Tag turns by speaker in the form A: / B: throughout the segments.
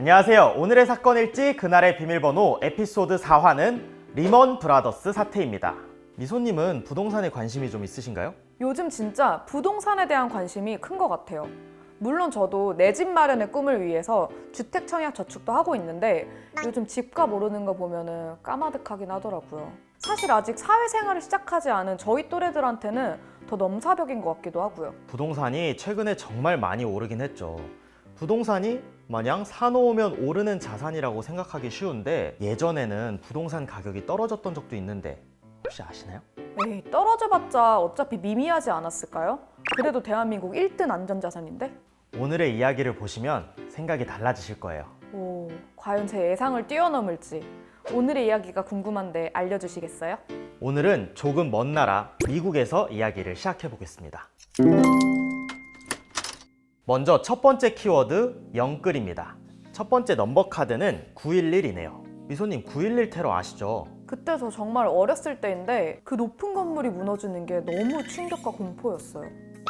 A: 안녕하세요. 오늘의 사건 일지 그날의 비밀번호 에피소드 4화는 리먼 브라더스 사태입니다. 미소님은 부동산에 관심이 좀 있으신가요?
B: 요즘 진짜 부동산에 대한 관심이 큰 것 같아요. 물론 저도 내 집 마련의 꿈을 위해서 주택청약 저축도 하고 있는데 요즘 집값 오르는 거 보면은 까마득하긴 하더라고요. 사실 아직 사회생활을 시작하지 않은 저희 또래들한테는 더 넘사벽인 것 같기도 하고요.
A: 부동산이 최근에 정말 많이 오르긴 했죠. 부동산이 마냥 사놓으면 오르는 자산이라고 생각하기 쉬운데 예전에는 부동산 가격이 떨어졌던 적도 있는데 혹시 아시나요?
B: 에이, 떨어져봤자 어차피 미미하지 않았을까요? 그래도 대한민국 1등 안전자산인데?
A: 오늘의 이야기를 보시면 생각이 달라지실 거예요.
B: 오, 과연 제 예상을 뛰어넘을지 오늘의 이야기가 궁금한데 알려주시겠어요?
A: 오늘은 조금 먼 나라 미국에서 이야기를 시작해 보겠습니다. 먼저 첫 번째 키워드 영끌입니다. 첫 번째 넘버 카드는 911이네요. 미소님 911 테러 아시죠?
B: 그때 저 정말 어렸을 때인데 그 높은 건물이 무너지는 게 너무 충격과 공포였어요.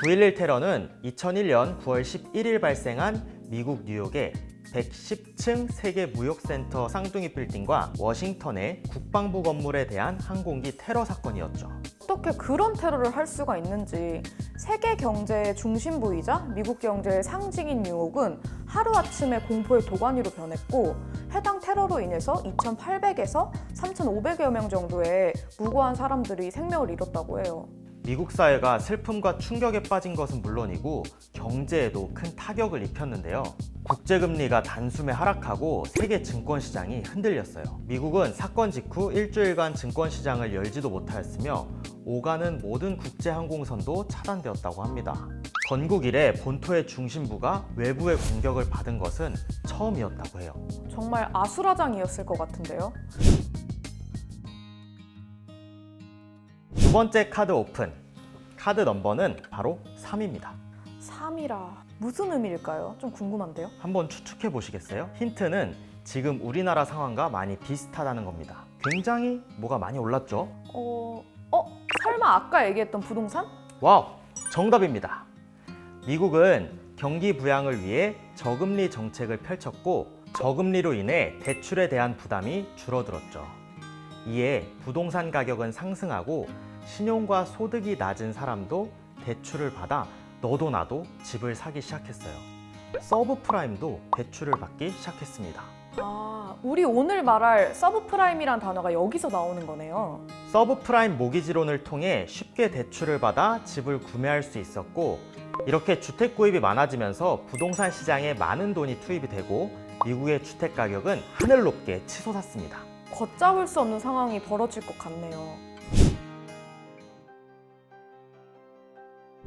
A: 911 테러는 2001년 9월 11일 발생한 미국 뉴욕의 110층 세계 무역센터 쌍둥이 빌딩과 워싱턴의 국방부 건물에 대한 항공기 테러 사건이었죠.
B: 어떻게 그런 테러를 할 수가 있는지. 세계 경제의 중심부이자 미국 경제의 상징인 뉴욕은 하루아침에 공포의 도가니로 변했고 해당 테러로 인해서 2,800에서 3,500여 명 정도의 무고한 사람들이 생명을 잃었다고 해요.
A: 미국 사회가 슬픔과 충격에 빠진 것은 물론이고 경제에도 큰 타격을 입혔는데요. 국제금리가 단숨에 하락하고 세계 증권시장이 흔들렸어요. 미국은 사건 직후 일주일간 증권시장을 열지도 못하였으며 오가는 모든 국제항공선도 차단되었다고 합니다. 건국 이래 본토의 중심부가 외부의 공격을 받은 것은 처음이었다고 해요.
B: 정말 아수라장이었을 것 같은데요.
A: 두 번째 카드 오픈. 카드 넘버는 바로 3입니다.
B: 3이라 무슨 의미일까요? 좀 궁금한데요.
A: 한번 추측해 보시겠어요? 힌트는 지금 우리나라 상황과 많이 비슷하다는 겁니다. 굉장히 뭐가 많이 올랐죠?
B: 설마 아까 얘기했던 부동산?
A: 와우! 정답입니다. 미국은 경기 부양을 위해 저금리 정책을 펼쳤고 저금리로 인해 대출에 대한 부담이 줄어들었죠. 이에 부동산 가격은 상승하고 신용과 소득이 낮은 사람도 대출을 받아 너도 나도 집을 사기 시작했어요. 서브프라임도 대출을 받기 시작했습니다.
B: 아, 우리 오늘 말할 서브프라임이란 단어가 여기서 나오는 거네요.
A: 서브프라임 모기지론을 통해 쉽게 대출을 받아 집을 구매할 수 있었고 이렇게 주택 구입이 많아지면서 부동산 시장에 많은 돈이 투입이 되고 미국의 주택 가격은 하늘 높게 치솟았습니다.
B: 걷잡을 수 없는 상황이 벌어질 것 같네요.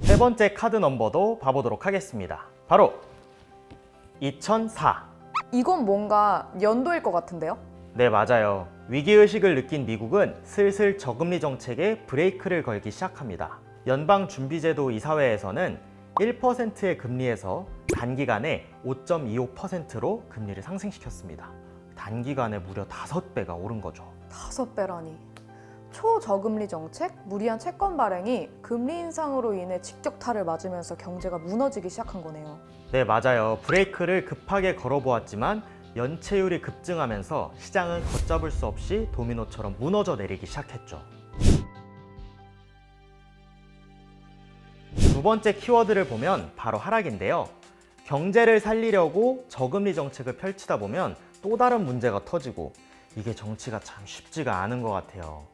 A: 세 번째 카드 넘버도 봐보도록 하겠습니다. 바로 2004.
B: 이건 뭔가 연도일 것 같은데요?
A: 네, 맞아요. 위기의식을 느낀 미국은 슬슬 저금리 정책에 브레이크를 걸기 시작합니다. 연방준비제도 이사회에서는 1%의 금리에서 단기간에 5.25%로 금리를 상승시켰습니다. 단기간에 무려 5배가 오른 거죠.
B: 5배라니. 초저금리 정책, 무리한 채권 발행이 금리 인상으로 인해 직격탄을 맞으면서 경제가 무너지기 시작한 거네요.
A: 네, 맞아요. 브레이크를 급하게 걸어보았지만 연체율이 급증하면서 시장은 걷잡을 수 없이 도미노처럼 무너져 내리기 시작했죠. 두 번째 키워드를 보면 바로 하락인데요. 경제를 살리려고 저금리 정책을 펼치다 보면 또 다른 문제가 터지고 이게 정치가 참 쉽지가 않은 것 같아요.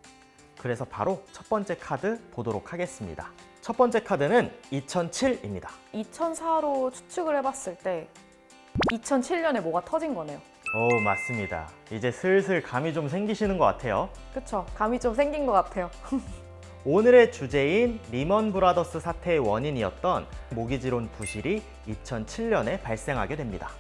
A: 그래서 바로 첫 번째 카드 보도록 하겠습니다. 첫 번째 카드는 2007입니다.
B: 2004로 추측을 해봤을 때 2007년에 뭐가 터진 거네요.
A: 오, 맞습니다. 이제 슬슬 감이 좀 생기시는 것 같아요.
B: 그쵸? 감이 좀 생긴 것 같아요.
A: 오늘의 주제인 리먼 브라더스 사태의 원인이었던 모기지론 부실이 2007년에 발생하게 됩니다.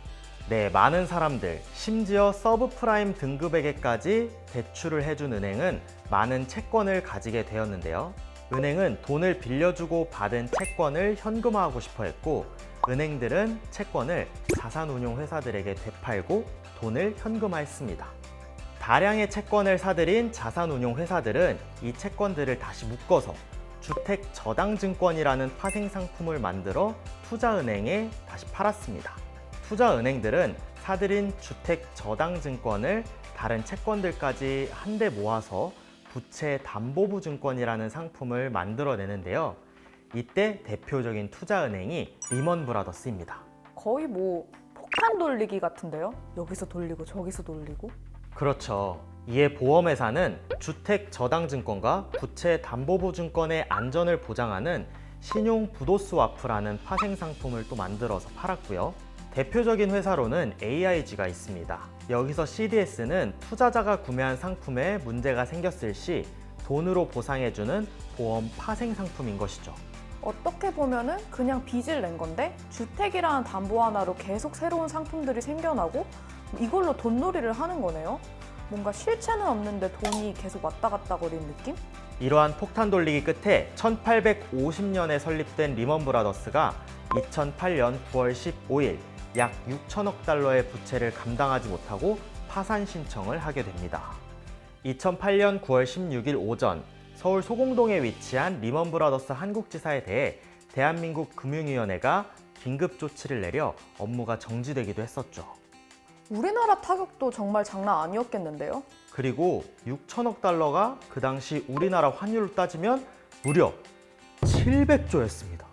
A: 네, 많은 사람들, 심지어 서브프라임 등급에게까지 대출을 해준 은행은 많은 채권을 가지게 되었는데요. 은행은 돈을 빌려주고 받은 채권을 현금화하고 싶어 했고 은행들은 채권을 자산운용회사들에게 되팔고 돈을 현금화했습니다. 다량의 채권을 사들인 자산운용회사들은 이 채권들을 다시 묶어서 주택저당증권이라는 파생상품을 만들어 투자은행에 다시 팔았습니다. 투자은행들은 사들인 주택 저당 증권을 다른 채권들까지 한데 모아서 부채 담보부 증권이라는 상품을 만들어내는데요. 이때 대표적인 투자은행이 리먼 브라더스입니다.
B: 거의 뭐 폭탄 돌리기 같은데요? 여기서 돌리고 저기서 돌리고.
A: 그렇죠. 이에 보험회사는 주택 저당 증권과 부채 담보부 증권의 안전을 보장하는 신용 부도스와프라는 파생 상품을 또 만들어서 팔았고요. 대표적인 회사로는 AIG가 있습니다. 여기서 CDS는 투자자가 구매한 상품에 문제가 생겼을 시 돈으로 보상해주는 보험 파생 상품인 것이죠.
B: 어떻게 보면은 그냥 빚을 낸 건데 주택이라는 담보 하나로 계속 새로운 상품들이 생겨나고 이걸로 돈놀이를 하는 거네요. 뭔가 실체는 없는데 돈이 계속 왔다 갔다 거리는 느낌?
A: 이러한 폭탄 돌리기 끝에 1850년에 설립된 리먼 브라더스가 2008년 9월 15일 약 6천억 달러의 부채를 감당하지 못하고 파산 신청을 하게 됩니다. 2008년 9월 16일 오전 서울 소공동에 위치한 리먼 브라더스 한국지사에 대해 대한민국 금융위원회가 긴급 조치를 내려 업무가 정지되기도 했었죠.
B: 우리나라 타격도 정말 장난 아니었겠는데요?
A: 그리고 6천억 달러가 그 당시 우리나라 환율로 따지면 무려 700조였습니다.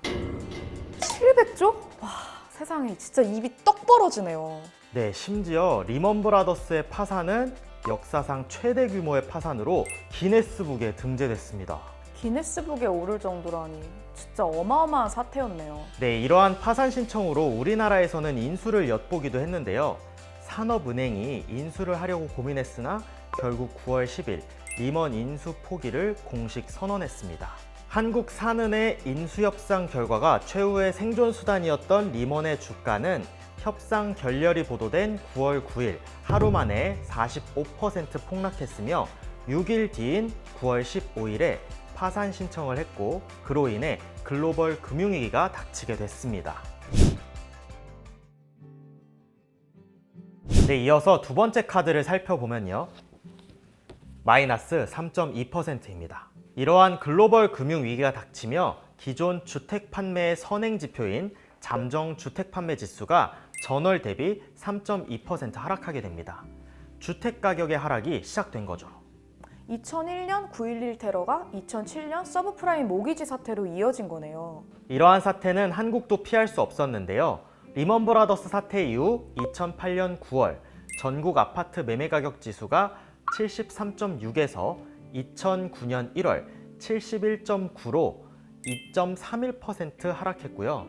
B: 700조? 와, 세상에 진짜 입이 떡 벌어지네요.
A: 네, 심지어 리먼 브라더스의 파산은 역사상 최대 규모의 파산으로 기네스북에 등재됐습니다.
B: 기네스북에 오를 정도라니 진짜 어마어마한 사태였네요.
A: 네, 이러한 파산 신청으로 우리나라에서는 인수를 엿보기도 했는데요. 산업은행이 인수를 하려고 고민했으나 결국 9월 10일 리먼 인수 포기를 공식 선언했습니다. 한국산은의 인수협상 결과가 최후의 생존수단이었던 리먼의 주가는 협상 결렬이 보도된 9월 9일 하루 만에 45% 폭락했으며 6일 뒤인 9월 15일에 파산 신청을 했고 그로 인해 글로벌 금융위기가 닥치게 됐습니다. 네, 이어서 두 번째 카드를 살펴보면요. 마이너스 3.2%입니다. 이러한 글로벌 금융위기가 닥치며 기존 주택 판매의 선행 지표인 잠정 주택 판매 지수가 전월 대비 3.2% 하락하게 됩니다. 주택 가격의 하락이 시작된 거죠.
B: 2001년 9.11 테러가 2007년 서브프라임 모기지 사태로 이어진 거네요.
A: 이러한 사태는 한국도 피할 수 없었는데요. 리먼 브라더스 사태 이후 2008년 9월 전국 아파트 매매 가격 지수가 73.6에서 2009년 1월 71.9로 2.31% 하락했고요.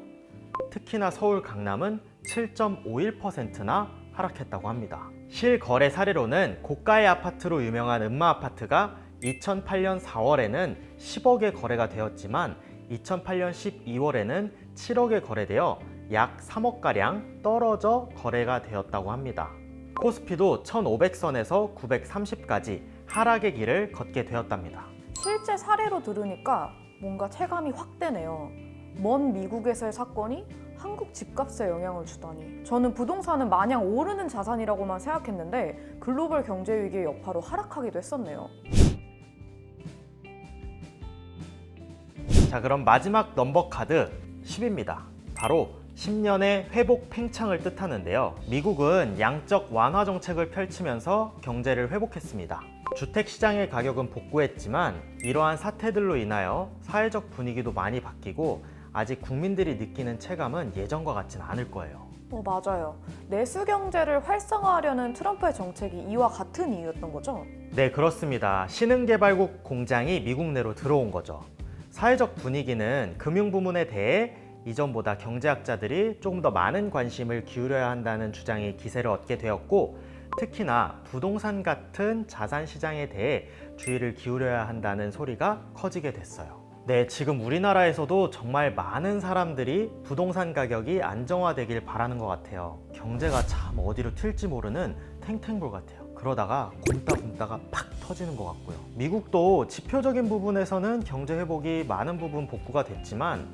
A: 특히나 서울 강남은 7.51%나 하락했다고 합니다. 실거래 사례로는 고가의 아파트로 유명한 음마 아파트가 2008년 4월에는 10억에 거래가 되었지만 2008년 12월에는 7억에 거래되어 약 3억가량 떨어져 거래가 되었다고 합니다. 코스피도 1500선에서 930까지 하락의 길을 걷게 되었답니다.
B: 실제 사례로 들으니까 뭔가 체감이 확 되네요. 먼 미국에서의 사건이 한국 집값에 영향을 주다니. 저는 부동산은 마냥 오르는 자산이라고만 생각했는데 글로벌 경제 위기의 여파로 하락하기도 했었네요.
A: 자, 그럼 마지막 넘버 카드 10입니다. 바로 10년의 회복 팽창을 뜻하는데요. 미국은 양적 완화 정책을 펼치면서 경제를 회복했습니다. 주택시장의 가격은 복구했지만 이러한 사태들로 인하여 사회적 분위기도 많이 바뀌고 아직 국민들이 느끼는 체감은 예전과 같지는 않을 거예요.
B: 맞아요. 내수 경제를 활성화하려는 트럼프의 정책이 이와 같은 이유였던 거죠?
A: 네, 그렇습니다. 신흥개발국 공장이 미국 내로 들어온 거죠. 사회적 분위기는 금융 부문에 대해 이전보다 경제학자들이 조금 더 많은 관심을 기울여야 한다는 주장이 기세를 얻게 되었고 특히나 부동산 같은 자산 시장에 대해 주의를 기울여야 한다는 소리가 커지게 됐어요. 네, 지금 우리나라에서도 정말 많은 사람들이 부동산 가격이 안정화되길 바라는 것 같아요. 경제가 참 어디로 튈지 모르는 탱탱볼 같아요. 그러다가 굼따 팍 터지는 것 같고요. 미국도 지표적인 부분에서는 경제 회복이 많은 부분 복구가 됐지만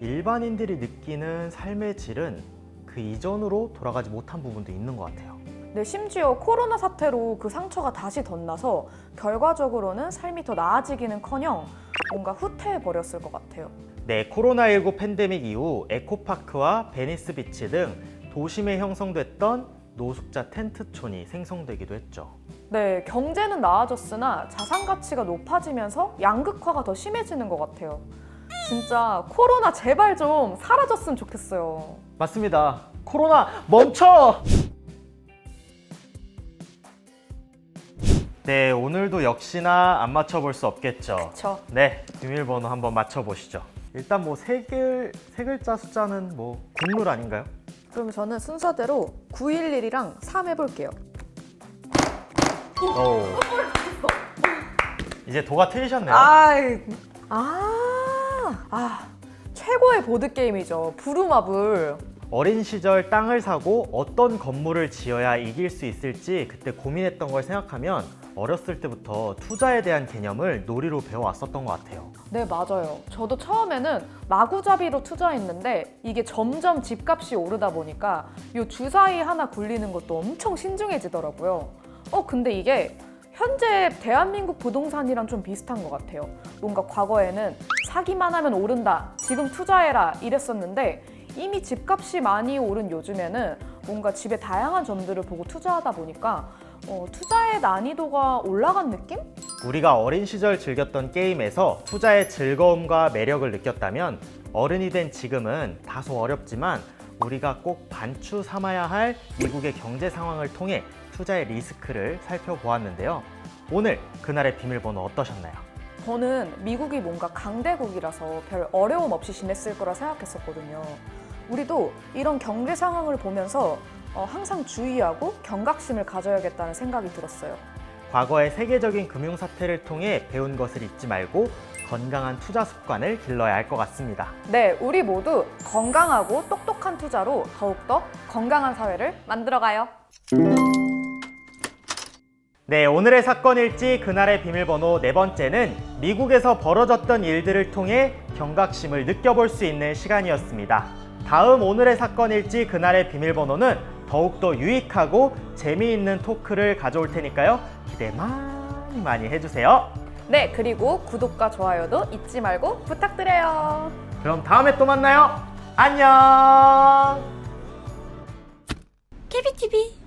A: 일반인들이 느끼는 삶의 질은 그 이전으로 돌아가지 못한 부분도 있는 것 같아요.
B: 네, 심지어 코로나 사태로 그 상처가 다시 덧나서 결과적으로는 삶이 더 나아지기는커녕 뭔가 후퇴해버렸을 것 같아요.
A: 네, 코로나19 팬데믹 이후 에코파크와 베니스 비치 등 도심에 형성됐던 노숙자 텐트촌이 생성되기도 했죠.
B: 네, 경제는 나아졌으나 자산 가치가 높아지면서 양극화가 더 심해지는 것 같아요. 진짜 코로나 제발 좀 사라졌으면 좋겠어요.
A: 맞습니다. 코로나 멈춰! 네, 오늘도 역시나 안 맞춰볼 수 없겠죠.
B: 그쵸?
A: 네, 비밀번호 한번 맞춰보시죠. 일단 뭐 세 글자 숫자는 뭐 국룰 아닌가요?
B: 그럼 저는 순서대로 911이랑 3 해볼게요.
A: 오. 이제 도가 트이셨네요.
B: 최고의 보드게임이죠. 부루마블.
A: 어린 시절 땅을 사고 어떤 건물을 지어야 이길 수 있을지 그때 고민했던 걸 생각하면 어렸을 때부터 투자에 대한 개념을 놀이로 배워왔었던 것 같아요.
B: 네, 맞아요. 저도 처음에는 마구잡이로 투자했는데 이게 점점 집값이 오르다 보니까 이 주사위 하나 굴리는 것도 엄청 신중해지더라고요. 근데 이게 현재 대한민국 부동산이랑 좀 비슷한 것 같아요. 뭔가 과거에는 사기만 하면 오른다, 지금 투자해라 이랬었는데 이미 집값이 많이 오른 요즘에는 뭔가 집의 다양한 점들을 보고 투자하다 보니까 투자의 난이도가 올라간 느낌?
A: 우리가 어린 시절 즐겼던 게임에서 투자의 즐거움과 매력을 느꼈다면 어른이 된 지금은 다소 어렵지만 우리가 꼭 반추 삼아야 할 미국의 경제 상황을 통해 투자의 리스크를 살펴보았는데요. 오늘 그날의 비밀번호 어떠셨나요?
B: 저는 미국이 뭔가 강대국이라서 별 어려움 없이 지냈을 거라 생각했었거든요. 우리도 이런 경제 상황을 보면서 항상 주의하고 경각심을 가져야겠다는 생각이 들었어요.
A: 과거의 세계적인 금융 사태를 통해 배운 것을 잊지 말고 건강한 투자 습관을 길러야 할 것 같습니다.
B: 네, 우리 모두 건강하고 똑똑한 투자로 더욱더 건강한 사회를 만들어가요.
A: 네, 오늘의 사건 일지 그날의 비밀번호 네 번째는 미국에서 벌어졌던 일들을 통해 경각심을 느껴볼 수 있는 시간이었습니다. 다음 오늘의 사건 일지 그날의 비밀번호는 더욱더 유익하고 재미있는 토크를 가져올 테니까요. 기대 많이 해주세요.
B: 네, 그리고 구독과 좋아요도 잊지 말고 부탁드려요.
A: 그럼 다음에 또 만나요. 안녕.
C: 케비TV